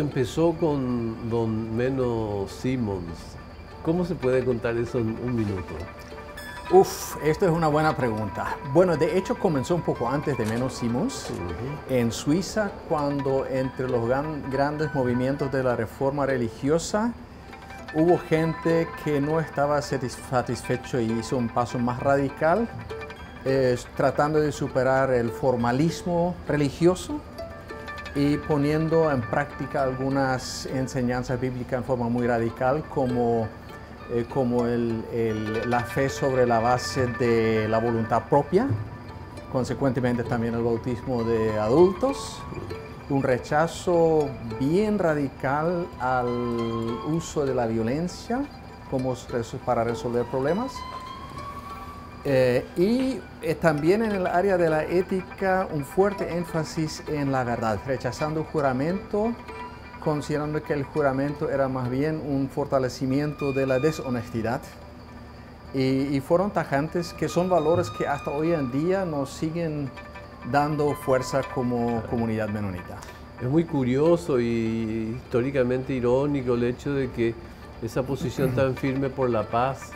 empezó con don Menno Simons. ¿Cómo se puede contar eso en un minuto? Esto es una buena pregunta. Bueno, de hecho comenzó un poco antes de Menno Simons, en Suiza, cuando entre los grandes movimientos de la reforma religiosa hubo gente que no estaba satisfecho y hizo un paso más radical, tratando de superar el formalismo religioso y poniendo en práctica algunas enseñanzas bíblicas en forma muy radical, como la fe sobre la base de la voluntad propia, consecuentemente también el bautismo de adultos, un rechazo bien radical al uso de la violencia para resolver problemas, y también en el área de la ética un fuerte énfasis en la verdad, rechazando el juramento, considerando que el juramento era más bien un fortalecimiento de la deshonestidad. Y fueron tajantes, que son valores que hasta hoy en día nos siguen dando fuerza como comunidad menonita. Es muy curioso y históricamente irónico el hecho de que esa posición tan firme por la paz,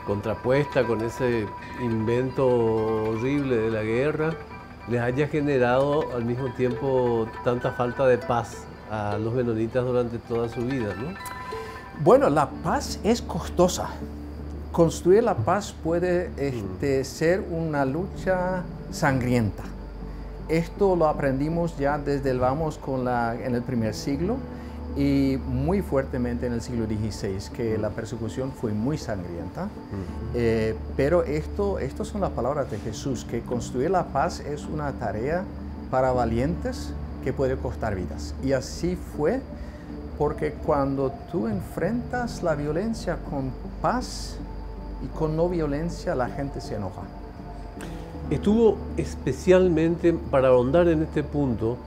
contrapuesta con ese invento horrible de la guerra, les haya generado al mismo tiempo tanta falta de paz a los menonitas durante toda su vida, ¿no? Bueno, la paz es costosa. Construir la paz puede ser una lucha sangrienta. Esto lo aprendimos ya desde en el primer siglo y muy fuertemente en el siglo XVI, que la persecución fue muy sangrienta. Pero esto son las palabras de Jesús, que construir la paz es una tarea para valientes que puede costar vidas. Y así fue, porque cuando tú enfrentas la violencia con paz y con no violencia, la gente se enoja. Estuvo especialmente, para ahondar en este punto,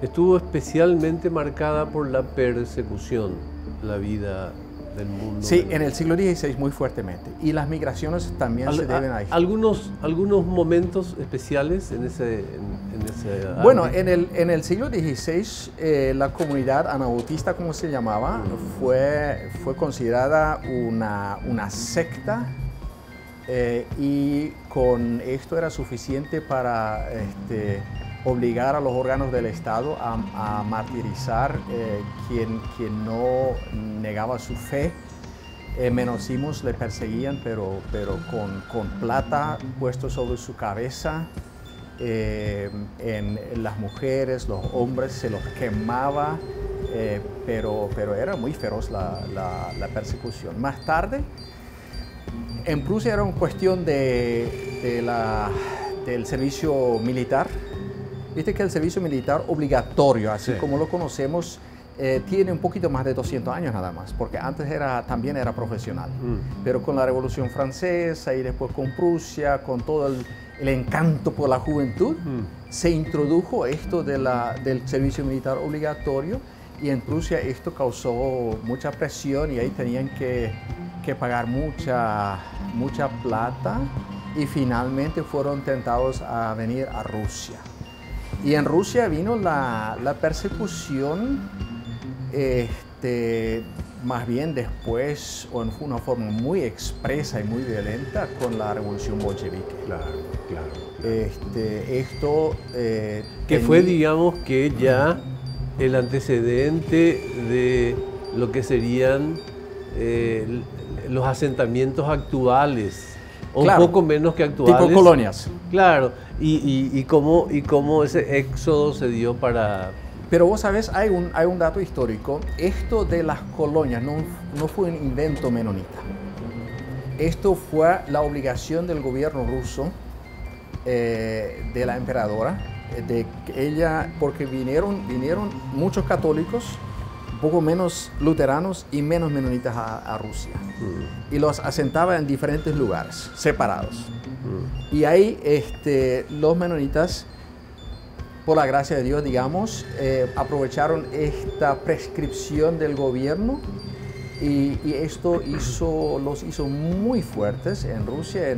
estuvo especialmente marcada por la persecución, la vida del mundo. Sí, en el siglo XVI muy fuertemente. Y las migraciones también se deben a esto. ¿Algunos momentos especiales en ese Bueno, en el siglo XVI la comunidad anabautista, como se llamaba, fue considerada una secta, y con esto era suficiente para obligar a los órganos del Estado a martirizar quien no negaba su fe. Menno Simons le perseguían, pero con plata puesto sobre su cabeza. En las mujeres, los hombres se los quemaba, pero era muy feroz la persecución. Más tarde, en Prusia era una cuestión del servicio militar. Viste que el servicio militar obligatorio, así como lo conocemos, tiene un poquito más de 200 años nada más, porque antes también era profesional. Pero con la Revolución Francesa y después con Prusia, con todo el encanto por la juventud, se introdujo esto del servicio militar obligatorio, y en Prusia esto causó mucha presión y ahí tenían que pagar mucha plata, y finalmente fueron tentados a venir a Rusia. Y en Rusia vino la persecución, más bien después, o en una forma muy expresa y muy violenta, con la revolución bolchevique. Claro. Que fue, digamos, que ya el antecedente de lo que serían los asentamientos actuales, o un poco menos que actuales. Tipo colonias. Claro, y cómo ese éxodo se dio para... Pero vos sabés, hay un dato histórico. Esto de las colonias no fue un invento menonita. Esto fue la obligación del gobierno ruso, de la emperadora, porque vinieron muchos católicos, un poco menos luteranos y menos menonitas a Rusia. Y los asentaba en diferentes lugares, separados. Y ahí los menonitas, por la gracia de Dios, digamos, aprovecharon esta prescripción del gobierno, y esto los hizo muy fuertes en Rusia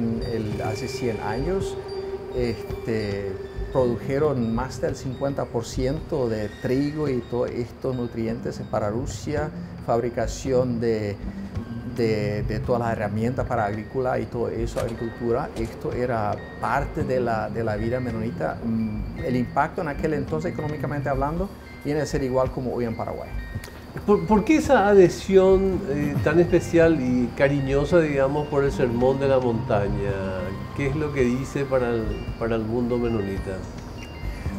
hace 100 años. produjeron más del 50% de trigo y todos estos nutrientes para Rusia, fabricación de todas las herramientas para agrícola y todo eso, agricultura. Esto era parte de la vida menonita. El impacto en aquel entonces, económicamente hablando, viene a ser igual como hoy en Paraguay. ¿Por qué esa adhesión tan especial y cariñosa, digamos, por el Sermón de la Montaña? ¿Qué es lo que dice para el mundo menonita?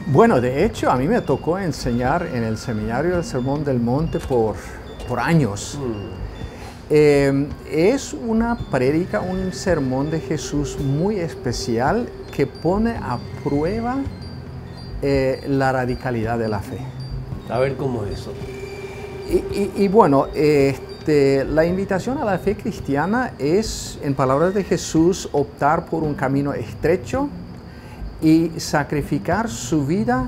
Bueno, de hecho, a mí me tocó enseñar en el seminario del Sermón del Monte por años. Es una prédica, un sermón de Jesús muy especial que pone a prueba la radicalidad de la fe. A ver cómo es eso. Y bueno, la invitación a la fe cristiana es, en palabras de Jesús, optar por un camino estrecho y sacrificar su vida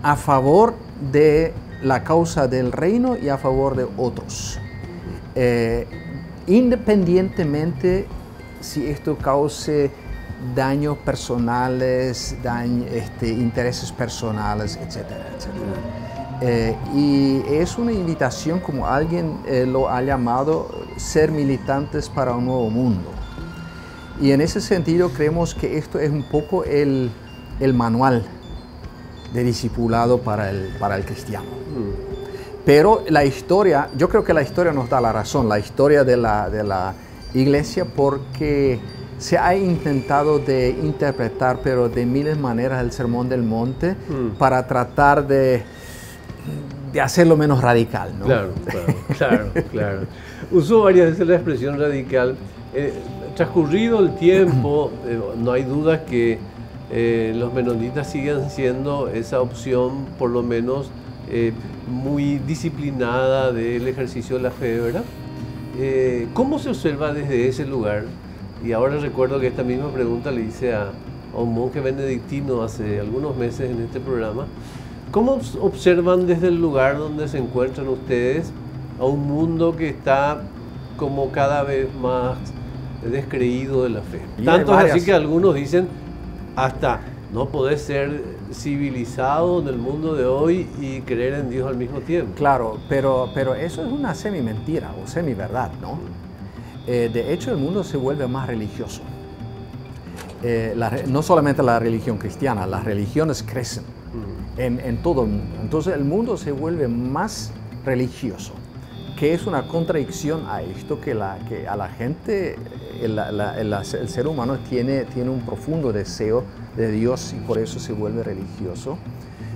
a favor de la causa del reino y a favor de otros. Independientemente si esto cause daños personales, intereses personales, etcétera, etcétera. Y es una invitación, como alguien lo ha llamado, ser militantes para un nuevo mundo. Y en ese sentido creemos que esto es un poco el manual de discipulado para el cristiano. Pero la historia, yo creo que la historia nos da la razón, la historia de la iglesia, porque se ha intentado de interpretar, pero de miles de maneras, el Sermón del Monte para tratar de hacerlo menos radical, ¿no? Claro. Usó varias veces la expresión radical. Transcurrido el tiempo, no hay dudas que los menonitas siguen siendo esa opción, por lo menos muy disciplinada del ejercicio de la fe, ¿verdad? ¿Cómo se observa desde ese lugar? Y ahora recuerdo que esta misma pregunta le hice a un monje benedictino hace algunos meses en este programa. ¿Cómo observan desde el lugar donde se encuentran ustedes a un mundo que está como cada vez más descreído de la fe? Tanto es así que algunos dicen hasta no podés ser civilizado en el mundo de hoy y creer en Dios al mismo tiempo. Claro, pero eso es una semi-mentira o semi-verdad, ¿no? De hecho, el mundo se vuelve más religioso. No solamente la religión cristiana, las religiones crecen en todo el mundo. Entonces, el mundo se vuelve más religioso, que es una contradicción a esto que a la gente, el ser humano tiene un profundo deseo de Dios y por eso se vuelve religioso.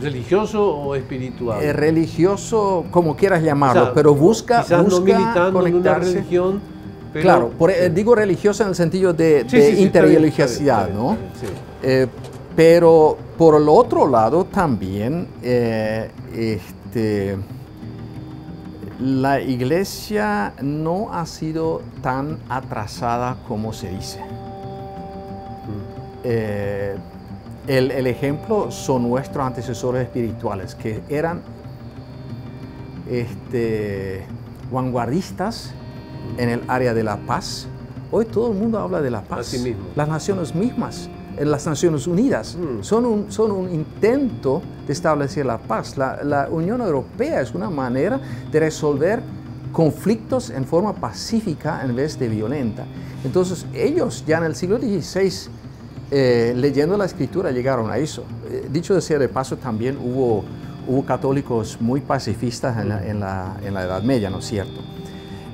¿Religioso o espiritual? Religioso, como quieras llamarlo, o sea, pero busca no militando en una religión. Pero, claro, digo religiosa en el sentido de interreligiosidad, ¿no? Sí. Pero por el otro lado también la iglesia no ha sido tan atrasada como se dice. El ejemplo son nuestros antecesores espirituales, que eran vanguardistas en el área de la paz. Hoy todo el mundo habla de la paz. Así mismo. Las naciones mismas, las Naciones Unidas, son un intento de establecer la paz. La Unión Europea es una manera de resolver conflictos en forma pacífica en vez de violenta. Entonces ellos ya en el siglo XVI, leyendo la Escritura, llegaron a eso. Dicho sea de paso, también hubo católicos muy pacifistas en la Edad Media, ¿no es cierto?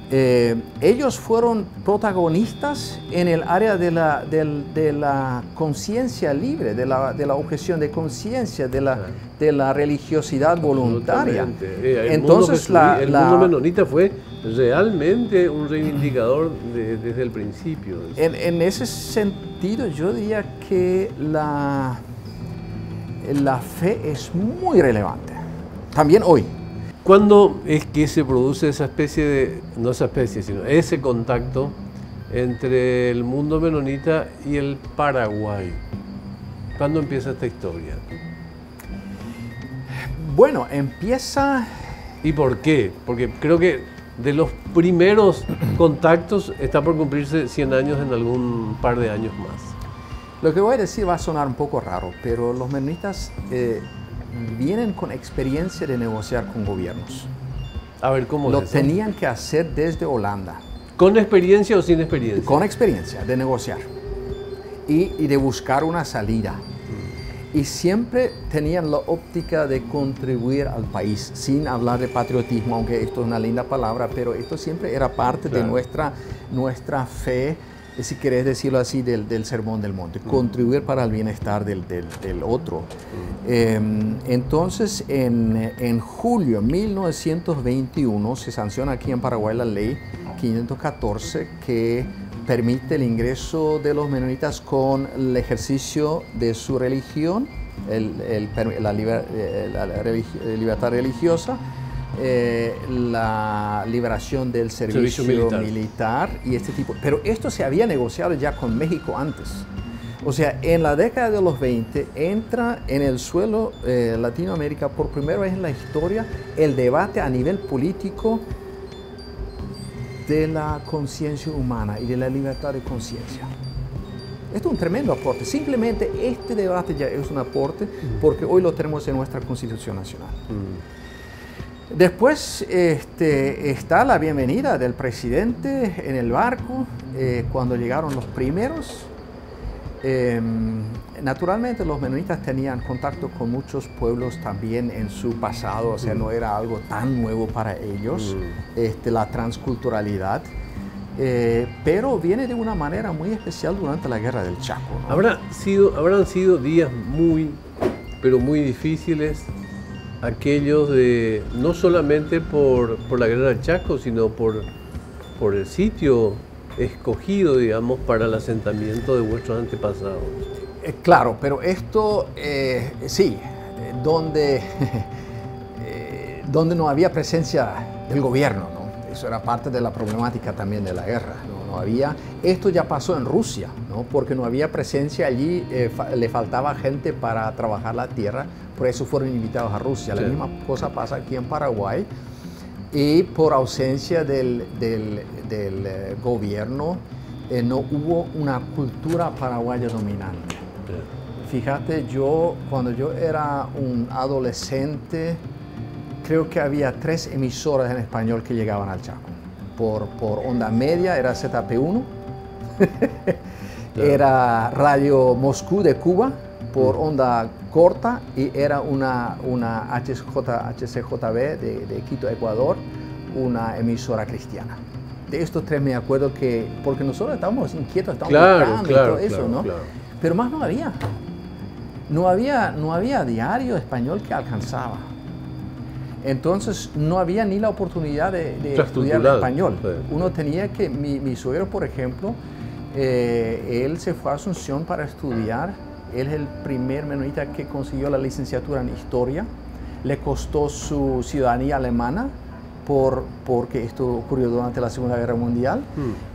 Ellos fueron protagonistas en el área de la conciencia libre, de la objeción de conciencia, de la religiosidad voluntaria. Entonces, el mundo menonita fue realmente un reivindicador desde el principio. En ese sentido, yo diría que la fe es muy relevante, también hoy. ¿Cuándo es que se produce esa especie no esa especie, sino ese contacto entre el mundo menonita y el Paraguay? ¿Cuándo empieza esta historia? Bueno, empieza... ¿Y por qué? Porque creo que de los primeros contactos está por cumplirse 100 años en algún par de años más. Lo que voy a decir va a sonar un poco raro, pero los menonitas vienen con experiencia de negociar con gobiernos. A ver, ¿cómo Lo es eso? tenían que hacer desde Holanda. ¿Con experiencia o sin experiencia? Con experiencia de negociar y de buscar una salida. Y siempre tenían la óptica de contribuir al país, sin hablar de patriotismo, aunque esto es una linda palabra, pero esto siempre era parte de nuestra fe, si querés decirlo así, del Sermón del Monte, contribuir para el bienestar del otro. Entonces, en julio de 1921 se sanciona aquí en Paraguay la ley 514 que permite el ingreso de los menonitas con el ejercicio de su religión, la libertad religiosa, la liberación del servicio militar y este tipo. Pero esto se había negociado ya con México antes. O sea, en la década de los 20 entra en el suelo Latinoamérica por primera vez en la historia el debate a nivel político de la conciencia humana y de la libertad de conciencia. Esto es un tremendo aporte. Simplemente este debate ya es un aporte porque hoy lo tenemos en nuestra Constitución Nacional. Después está la bienvenida del presidente en el barco cuando llegaron los primeros. Naturalmente los menonitas tenían contacto con muchos pueblos también en su pasado, o sea, no era algo tan nuevo para ellos, la transculturalidad, pero viene de una manera muy especial durante la Guerra del Chaco, ¿no? Habrán sido días pero muy difíciles, aquellos de, no solamente por la Guerra del Chaco, sino por el sitio escogido, digamos, para el asentamiento de vuestros antepasados. Claro, pero esto, sí, donde no había presencia del gobierno, ¿no? Eso era parte de la problemática también de la guerra, ¿no? No había, esto ya pasó en Rusia, ¿no? Porque no había presencia allí, le faltaba gente para trabajar la tierra, por eso fueron invitados a Rusia. Sí. La misma cosa pasa aquí en Paraguay. Y por ausencia del gobierno, no hubo una cultura paraguaya dominante. Fíjate, cuando yo era un adolescente, creo que había 3 emisoras en español que llegaban al Chaco. Por onda media era ZP1, era Radio Moscú de Cuba, por onda corta, y era una HCJB de Quito, Ecuador, una emisora cristiana. De estos 3 me acuerdo que, porque nosotros estábamos inquietos, estábamos buscando y todo eso, ¿no? Claro. Pero más no había. No había diario español que alcanzaba. Entonces no había ni la oportunidad de estudiar español. Sí. Uno tenía que, mi suegro, por ejemplo, él se fue a Asunción para estudiar. Él es el primer menonita que consiguió la licenciatura en historia. Le costó su ciudadanía alemana porque esto ocurrió durante la Segunda Guerra Mundial,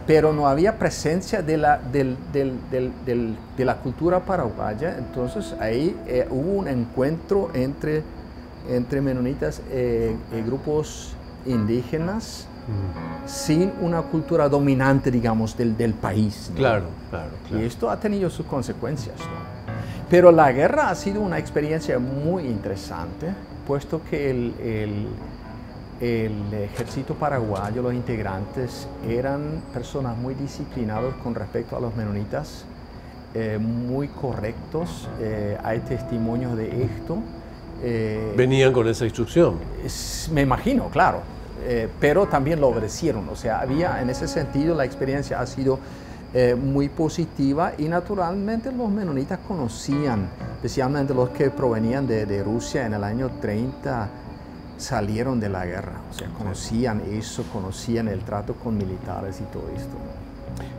pero no había presencia de la cultura paraguaya. Entonces ahí hubo un encuentro entre menonitas y grupos indígenas sin una cultura dominante, digamos, del país, ¿no? Claro. Y esto ha tenido sus consecuencias, ¿no? Pero la guerra ha sido una experiencia muy interesante, puesto que el ejército paraguayo, los integrantes, eran personas muy disciplinados con respecto a los menonitas, muy correctos, hay testimonios de esto. ¿Venían con esa instrucción? Me imagino, claro, pero también lo obedecieron, o sea, en ese sentido la experiencia ha sido muy positiva, y naturalmente los menonitas conocían, especialmente los que provenían de Rusia en el año 30, salieron de la guerra, o sea, conocían eso, conocían el trato con militares y todo esto.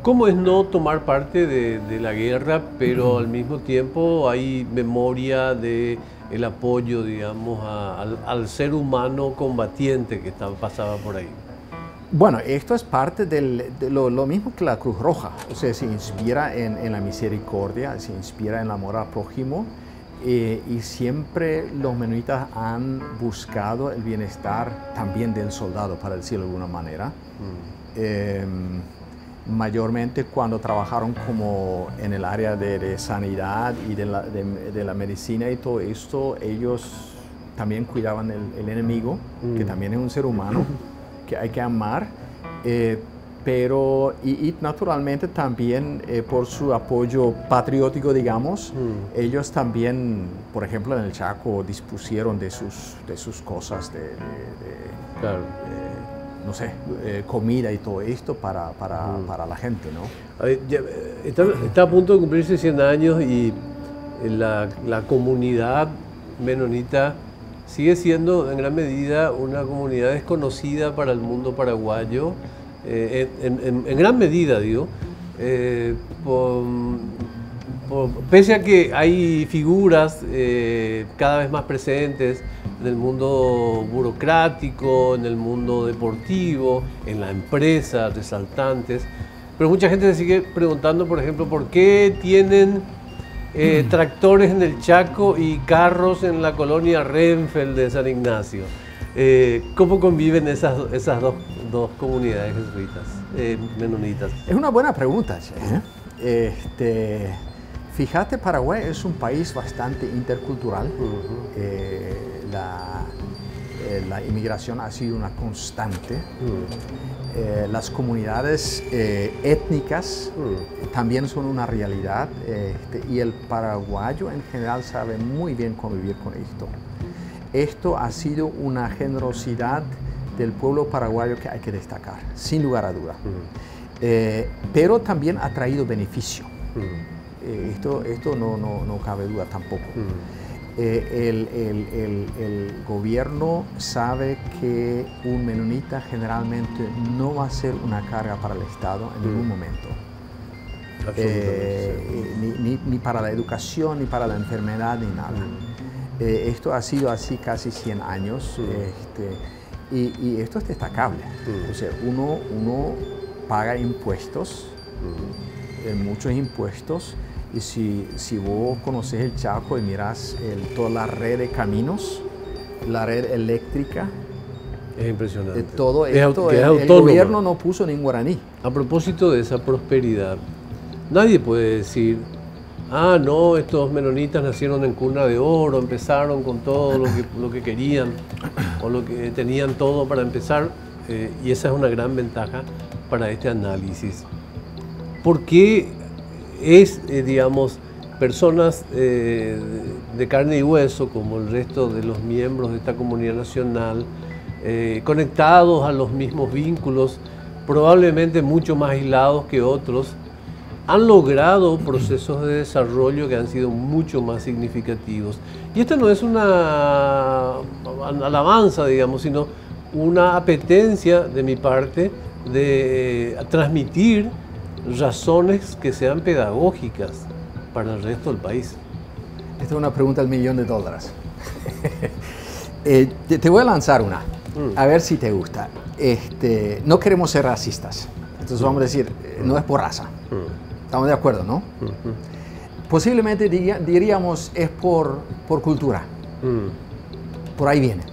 ¿Cómo es no tomar parte de la guerra, pero al mismo tiempo hay memoria del apoyo, digamos, al ser humano combatiente que pasaba por ahí? Bueno, esto es parte de lo mismo que la Cruz Roja, o sea, se inspira en la misericordia, se inspira en el amor al prójimo, y siempre los menonitas han buscado el bienestar también del soldado, para decirlo de alguna manera. mayormente cuando trabajaron como en el área de sanidad y de la medicina y todo esto, ellos también cuidaban el enemigo, que también es un ser humano, que hay que amar, pero y naturalmente también por su apoyo patriótico, digamos, ellos también, por ejemplo, en el Chaco dispusieron de sus cosas, claro. No sé, comida y todo esto para la gente, ¿no? Está a punto de cumplirse 100 años y la comunidad menonita sigue siendo en gran medida una comunidad desconocida para el mundo paraguayo, en gran medida, digo, pese a que hay figuras cada vez más presentes en el mundo burocrático, en el mundo deportivo, en la empresa, resaltantes, pero mucha gente se sigue preguntando, por ejemplo, ¿por qué tienen tractores en el Chaco y carros en la colonia Renfeld de San Ignacio? ¿Cómo conviven esas dos comunidades jesuitas, menonitas? Es una buena pregunta, fíjate, Paraguay es un país bastante intercultural. La inmigración ha sido una constante. Las comunidades étnicas también son una realidad, y el paraguayo en general sabe muy bien convivir con esto. Esto ha sido una generosidad del pueblo paraguayo que hay que destacar, sin lugar a duda. Pero también ha traído beneficio. Esto no cabe duda tampoco. El gobierno sabe que un menonita generalmente no va a ser una carga para el Estado en ningún momento. Ni para la educación, ni para la enfermedad, ni nada. Esto ha sido así casi 100 años, y esto es destacable. O sea, uno paga impuestos, muchos impuestos, y si vos conoces el Chaco y miras toda la red de caminos, la red eléctrica, es impresionante. Todo esto, el gobierno no puso ni un guaraní. A propósito de esa prosperidad, nadie puede decir, ah, no, estos menonitas nacieron en cuna de oro, empezaron con todo lo que querían, o lo que tenían todo para empezar, y esa es una gran ventaja para este análisis. ¿Por qué digamos, personas de carne y hueso, como el resto de los miembros de esta comunidad nacional, conectados a los mismos vínculos, probablemente mucho más aislados que otros, han logrado procesos de desarrollo que han sido mucho más significativos? Y esta no es una alabanza, digamos, sino una apetencia de mi parte de transmitir razones que sean pedagógicas para el resto del país. Esta es una pregunta del $1.000.000. Te voy a lanzar una, a ver si te gusta. No queremos ser racistas, entonces vamos a decir, no es por raza. Estamos de acuerdo, ¿no? Posiblemente diríamos es por cultura. Por ahí viene.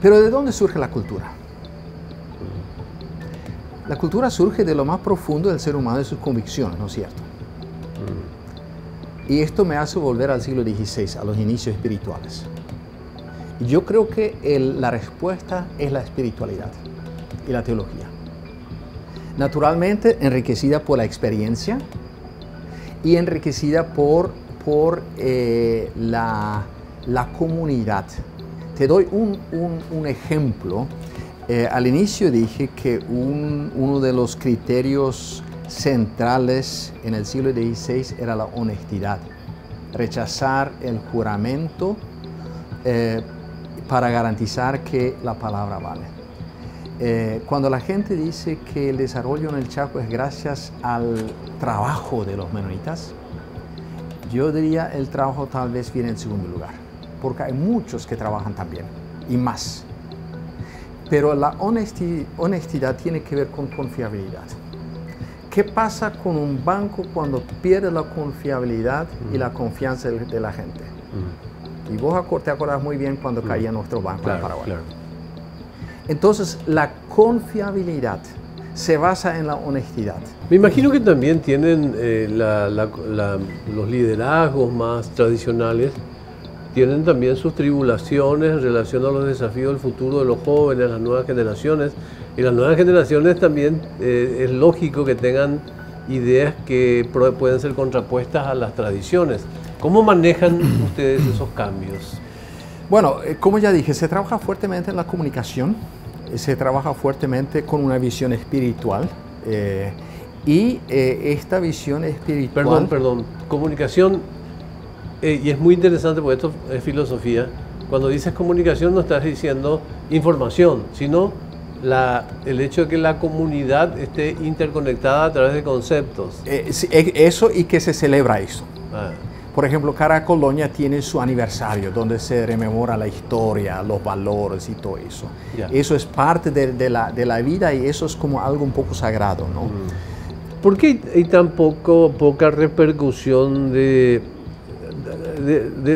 Pero ¿de dónde surge la cultura? La cultura surge de lo más profundo del ser humano, de sus convicciones, ¿no es cierto? Y esto me hace volver al siglo XVI, a los inicios espirituales. Yo creo que la respuesta es la espiritualidad y la teología. Naturalmente enriquecida por la experiencia y enriquecida por la comunidad. Te doy un ejemplo. Al inicio dije que uno de los criterios centrales en el siglo XVI era la honestidad. Rechazar el juramento para garantizar que la palabra vale. Cuando la gente dice que el desarrollo en el Chaco es gracias al trabajo de los menonitas, yo diría el trabajo tal vez viene en segundo lugar, porque hay muchos que trabajan también, y más. Pero la honestidad tiene que ver con confiabilidad. ¿Qué pasa con un banco cuando pierde la confiabilidad y la confianza de la gente? Y vos te acordás muy bien cuando caía nuestro banco en Paraguay. Claro. Entonces, la confiabilidad se basa en la honestidad. Me imagino que también tienen los liderazgos más tradicionales, tienen también sus tribulaciones en relación a los desafíos del futuro de los jóvenes, las nuevas generaciones. Y las nuevas generaciones también es lógico que tengan ideas que pueden ser contrapuestas a las tradiciones. ¿Cómo manejan ustedes esos cambios? Bueno, como ya dije, se trabaja fuertemente en la comunicación, se trabaja fuertemente con una visión espiritual y esta visión espiritual... Perdón, comunicación, y es muy interesante porque esto es filosofía. Cuando dices comunicación no estás diciendo información, sino el hecho de que la comunidad esté interconectada a través de conceptos. Eso y que se celebra eso. Ah. Por ejemplo, cada colonia tiene su aniversario, donde se rememora la historia, los valores y todo eso. Yeah. Eso es parte de la vida y eso es como algo un poco sagrado, ¿no? ¿Por qué hay tan poca repercusión de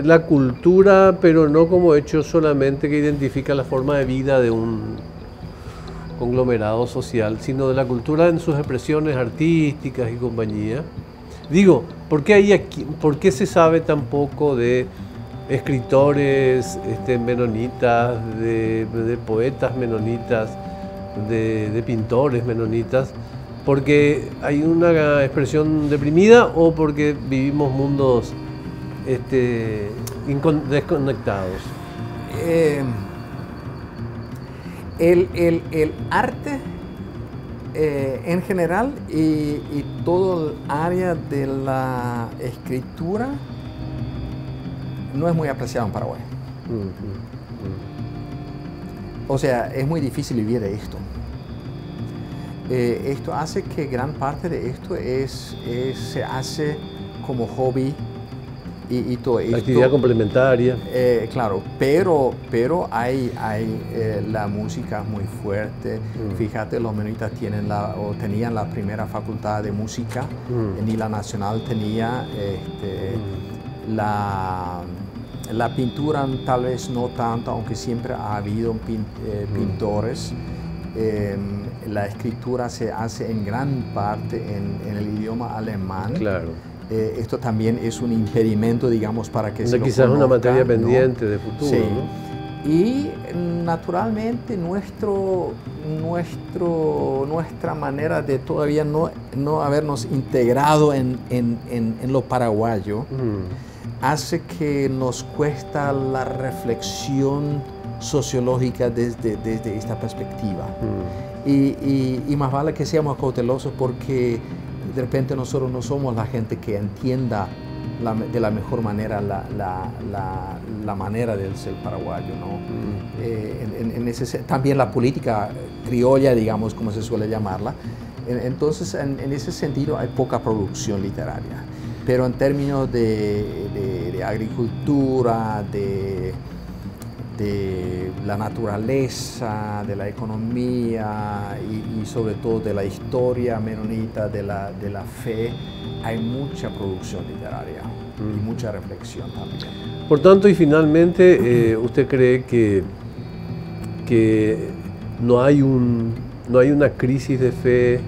la cultura, pero no como hecho solamente que identifica la forma de vida de un conglomerado social, sino de la cultura en sus expresiones artísticas y compañía? Digo, ¿por qué se sabe tan poco de escritores menonitas, de poetas menonitas, de pintores menonitas? ¿Porque hay una expresión deprimida o porque vivimos mundos desconectados? El arte en general y todo el área de la escritura no es muy apreciado en Paraguay. O sea, es muy difícil vivir de esto. Esto hace que gran parte de esto se hace como hobby y todo esto. La actividad complementaria. Claro, pero hay la música es muy fuerte. Fíjate, los menonitas tenían la primera facultad de música, ni la nacional tenía la pintura, tal vez no tanto, aunque siempre ha habido pintores. La escritura se hace en gran parte en el idioma alemán. Claro. Esto también es un impedimento, digamos, para que se lo quizás conozca, una materia pendiente, ¿no? de futuro, sí. ¿no? Y naturalmente nuestra manera de todavía no habernos integrado en lo paraguayo hace que nos cuesta la reflexión sociológica desde esta perspectiva. Y más vale que seamos cautelosos porque de repente nosotros no somos la gente que entienda de la mejor manera la manera del ser paraguayo, ¿no? También la política criolla, digamos, como se suele llamarla. Entonces, en ese sentido hay poca producción literaria. Pero en términos de agricultura, de la naturaleza, de la economía y sobre todo de la historia menonita, de la fe, hay mucha producción literaria y mucha reflexión también. Por tanto, y finalmente, ¿usted cree que no hay una crisis de fe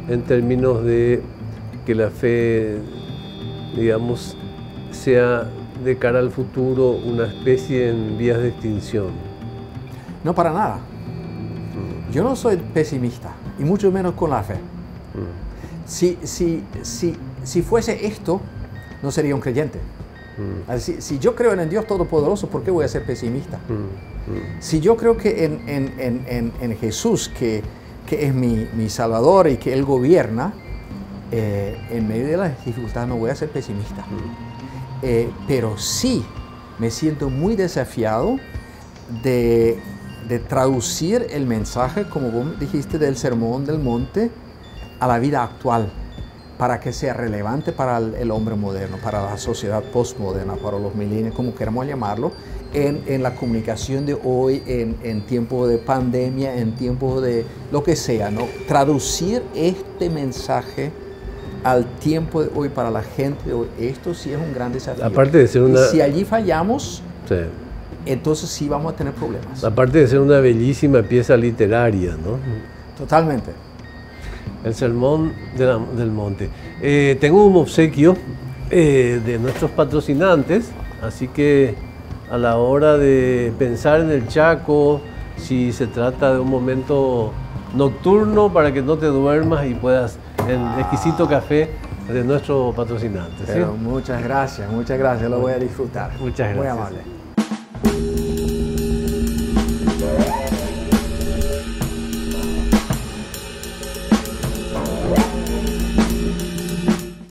en términos de que la fe, digamos, sea de cara al futuro una especie en vías de extinción? No, para nada. Yo no soy pesimista, y mucho menos con la fe. Si fuese esto, no sería un creyente. Si yo creo en el Dios Todopoderoso, ¿por qué voy a ser pesimista? Si yo creo que en Jesús, que es mi Salvador y que Él gobierna, en medio de las dificultades no voy a ser pesimista. Pero sí me siento muy desafiado de traducir el mensaje, como vos dijiste, del Sermón del Monte a la vida actual, para que sea relevante para el hombre moderno, para la sociedad postmoderna, para los millennials, como queramos llamarlo, en la comunicación de hoy, en tiempo de pandemia, en tiempo de lo que sea, ¿no? Traducir este mensaje al tiempo de hoy para la gente de hoy, esto sí es un gran desafío. Aparte de ser una... Y si allí fallamos, sí, entonces sí vamos a tener problemas. Aparte de ser una bellísima pieza literaria, ¿no? Totalmente. El Sermón del Monte. Tengo un obsequio de nuestros patrocinantes, así que a la hora de pensar en el Chaco, si se trata de un momento nocturno para que no te duermas y puedas el exquisito café de nuestro patrocinante. Pero muchas gracias, lo voy a disfrutar. Muchas gracias. Muy amable.